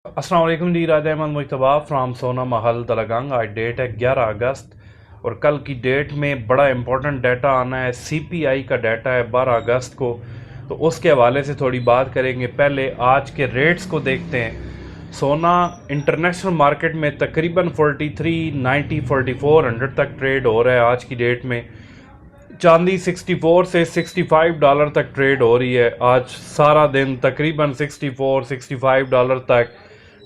अस्सलाम वालेकुम जी। राजा अहमद मुश्तबा फ्राम सोना महल दलगंग। आज डेट है 11 अगस्त और कल की डेट में बड़ा इंपॉर्टेंट डाटा आना है। सीपीआई का डाटा है 12 अगस्त को, तो उसके हवाले से थोड़ी बात करेंगे। पहले आज के रेट्स को देखते हैं। सोना इंटरनेशनल मार्केट में तकरीबन 4390 4400 तक ट्रेड हो रहा है आज की डेट में। चांदी 64 से 65 डॉलर तक ट्रेड हो रही है आज सारा दिन, तकरीबन 64 65 डॉलर तक।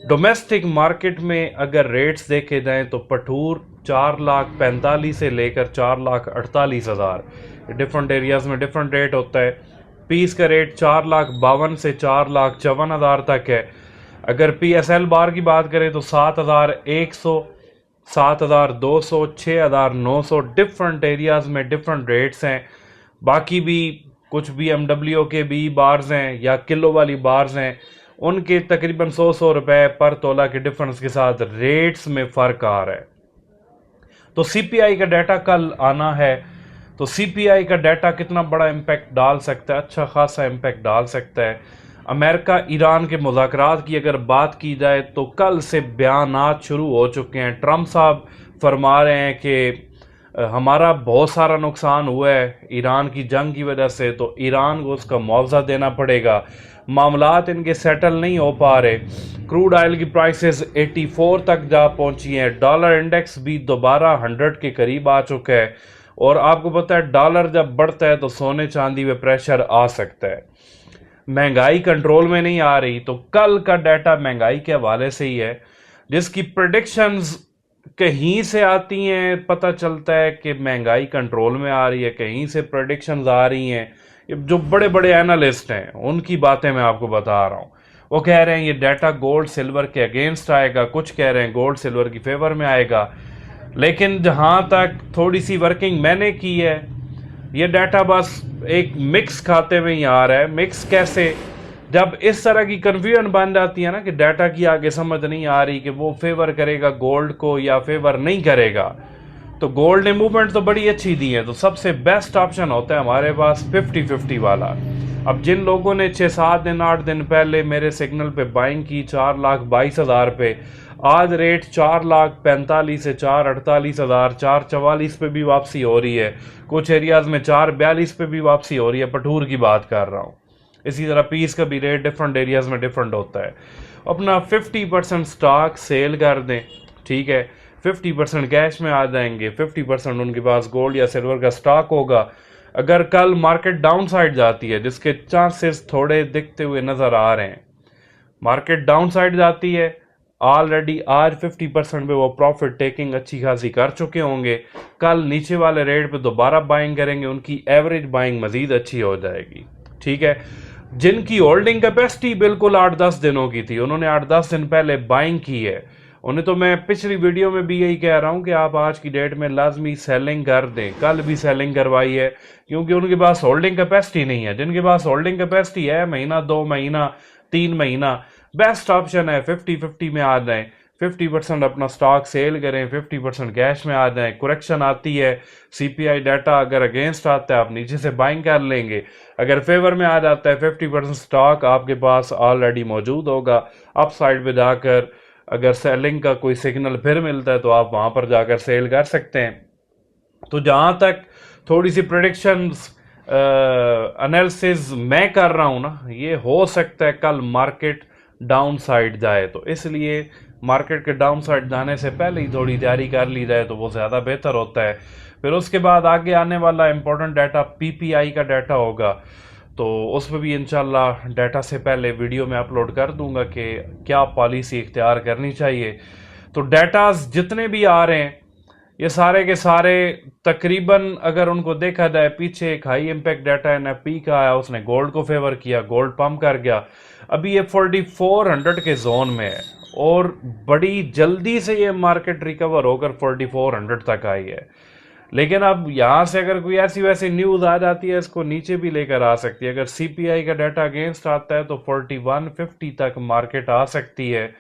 डोमेस्टिक मार्केट में अगर रेट्स देखे जाएं तो पठूर 4,45,000 से लेकर 4,48,000, डिफरेंट एरियाज में डिफरेंट रेट होता है। पीस का रेट 4,52,000 से 4,54,000 तक है। अगर पीएसएल बार की बात करें तो 7,100 7,200 6,900, डिफरेंट एरियाज में डिफरेंट रेट्स हैं। बाकी भी कुछ BMW के भी बार्स हैं या किलो वाली बार्स हैं, उनके तकरीबन 100 रुपए पर तोला के डिफरेंस के साथ रेट्स में फ़र्क आ रहा है। तो सीपीआई का डाटा कल आना है, तो सीपीआई का डाटा कितना बड़ा इम्पैक्ट डाल सकता है? अच्छा खासा इम्पैक्ट डाल सकता है। अमेरिका ईरान के मुज़ाकरात की अगर बात की जाए तो कल से बयानात शुरू हो चुके हैं। ट्रम्प साहब फरमा रहे हैं कि हमारा बहुत सारा नुकसान हुआ है ईरान की जंग की वजह से, तो ईरान को उसका मुआवजा देना पड़ेगा। मामलात इनके सेटल नहीं हो पा रहे। क्रूड ऑयल की प्राइसेस 84 तक जा पहुंची हैं। डॉलर इंडेक्स भी दोबारा 100 के करीब आ चुका है। और आपको पता है डॉलर जब बढ़ता है तो सोने चांदी पे प्रेशर आ सकता है। महंगाई कंट्रोल में नहीं आ रही, तो कल का डाटा महंगाई के हवाले से ही है, जिसकी प्रेडिक्शंस कहीं से आती हैं। पता चलता है कि महंगाई कंट्रोल में आ रही है, कहीं से प्रेडिक्शंस आ रही हैं। जो बड़े बड़े एनालिस्ट हैं उनकी बातें मैं आपको बता रहा हूँ। वो कह रहे हैं ये डाटा गोल्ड सिल्वर के अगेंस्ट आएगा, कुछ कह रहे हैं गोल्ड सिल्वर की फेवर में आएगा। लेकिन जहाँ तक थोड़ी सी वर्किंग मैंने की है, ये डाटा बस एक मिक्स खाते में ही आ रहा है। मिक्स कैसे? जब इस तरह की कन्फ्यूजन बन जाती है ना कि डाटा की आगे समझ नहीं आ रही कि वो फेवर करेगा गोल्ड को या फेवर नहीं करेगा, तो गोल्ड ने मूवमेंट तो बड़ी अच्छी दी है। तो सबसे बेस्ट ऑप्शन होता है हमारे पास 50-50 वाला। अब जिन लोगों ने 6-7 दिन 8 दिन पहले मेरे सिग्नल पे बाइंग की 4,22,000 पे, आज रेट 4,45,000 से 4,48,000 4,44 पे भी वापसी हो रही है। कुछ एरियाज में 4,42 पे भी वापसी हो रही है। पठूर की बात कर रहा हूँ। इसी तरह पीस का भी रेट डिफरेंट एरियाज में डिफरेंट होता है। अपना 50% स्टॉक सेल कर दें, ठीक है। 50% कैश में आ जाएंगे, 50% उनके पास गोल्ड या सिल्वर का स्टॉक होगा। अगर कल मार्केट डाउन साइड जाती है, जिसके चांसेस थोड़े दिखते हुए नजर आ रहे हैं, मार्केट डाउन साइड जाती है, ऑलरेडी आज 50% पे वो प्रॉफिट टेकिंग अच्छी खासी कर चुके होंगे। कल नीचे वाले रेट पे दोबारा बाइंग करेंगे, उनकी एवरेज बाइंग मजीद अच्छी हो जाएगी, ठीक है। जिनकी होल्डिंग कैपेसिटी बिल्कुल 8-10 दिनों की थी, उन्होंने 8-10 दिन पहले बाइंग की है, उन्हें तो मैं पिछली वीडियो में भी यही कह रहा हूं कि आप आज की डेट में लाजमी सेलिंग कर दें। कल भी सेलिंग करवाई है, क्योंकि उनके पास होल्डिंग कैपेसिटी नहीं है। जिनके पास होल्डिंग कैपेसिटी है, महीना 2 महीना 3 महीना, बेस्ट ऑप्शन है 50-50 में आ जाएं। 50% अपना स्टॉक सेल करें, 50% कैश में आ जाएं। करेक्शन आती है, सीपीआई डाटा अगर अगेंस्ट आता है आप नीचे से बाइंग कर लेंगे। अगर फेवर में आ जाता है 50% स्टॉक आपके पास ऑलरेडी मौजूद होगा। अप साइड पे जाकर अगर सेलिंग का कोई सिग्नल फिर मिलता है तो आप वहां पर जाकर सेल कर सकते हैं। तो जहां तक थोड़ी सी प्रेडिक्शंस एनालिसिस मैं कर रहा हूं ना, ये हो सकता है कल मार्केट डाउन साइड जाए, तो इसलिए मार्केट के डाउन साइड जाने से पहले ही थोड़ी तैयारी कर ली जाए तो वो ज़्यादा बेहतर होता है। फिर उसके बाद आगे आने वाला इंपॉर्टेंट डाटा पीपीआई का डाटा होगा, तो उस पर भी इंशाल्लाह डाटा से पहले वीडियो में अपलोड कर दूंगा कि क्या पॉलिसी इख्तियार करनी चाहिए। तो डाटाज जितने भी आ रहे हैं ये सारे के सारे तकरीबन अगर उनको देखा जाए, पीछे एक हाई इम्पैक्ट डाटा एनएफपी का आया, उसने गोल्ड को फेवर किया, गोल्ड पंप कर गया। अभी ये 4400 के जोन में है और बड़ी जल्दी से ये मार्केट रिकवर होकर 4400 तक आई है। लेकिन अब यहां से अगर कोई ऐसी वैसी न्यूज आ जाती है, इसको नीचे भी लेकर आ सकती है। अगर सीपीआई का डाटा अगेंस्ट आता है तो 4150 तक मार्केट आ सकती है।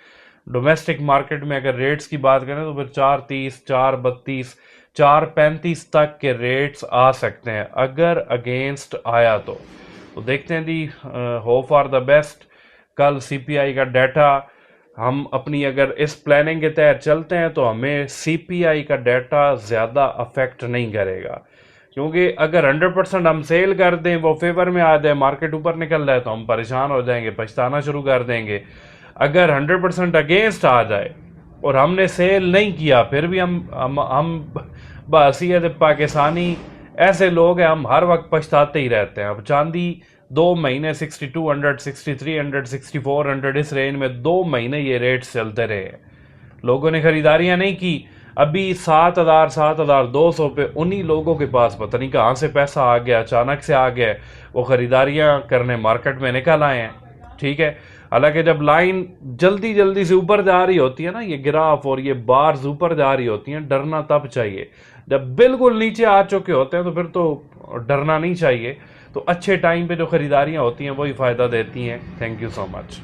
डोमेस्टिक मार्केट में अगर रेट्स की बात करें तो फिर 430 432 435 तक के रेट्स आ सकते हैं अगर अगेंस्ट आया तो देखते हैं जी। Hope for the best. कल सीपीआई का डाटा ہم اپنی اگر اس پلاننگ کے تحت چلتے ہیں تو ہمیں سی پی آئی کا ڈیٹا زیادہ افیکٹ نہیں کرے گا، کیونکہ اگر 100% ہم سیل کر دیں، وہ فیور میں آ جائے، مارکیٹ اوپر نکل جائے تو ہم پریشان ہو جائیں گے، پچھتانا شروع کر دیں گے۔ اگر 100% اگینسٹ آ جائے اور ہم نے سیل نہیں کیا، پھر بھی ہم بحیثیت پاکستانی ایسے لوگ ہیں، ہم ہر وقت پچھتاتے ہی رہتے ہیں۔ اب چاندی 2 مہینے 6200 6300 6400 اس رینج میں 2 مہینے یہ ریٹس چلتے رہے، لوگوں نے خریداریاں نہیں کی۔ ابھی 7200 پہ انہی لوگوں کے پاس پتہ نہیں کہاں سے پیسہ آ گیا، اچانک سے آ گیا، وہ خریداریاں کرنے مارکیٹ میں نکل آئے ہیں، ٹھیک ہے۔ حالانکہ جب لائن جلدی سے اوپر جا رہی ہوتی ہے نا، یہ گراف اور یہ بارز اوپر جا رہی ہوتی ہیں، ڈرنا تب چاہیے۔ جب بالکل نیچے آ چکے ہوتے ہیں تو پھر تو ڈرنا نہیں چاہیے۔ تو اچھے ٹائم پہ جو خریداریاں ہوتی ہیں وہی فائدہ دیتی ہیں۔ Thank you so much.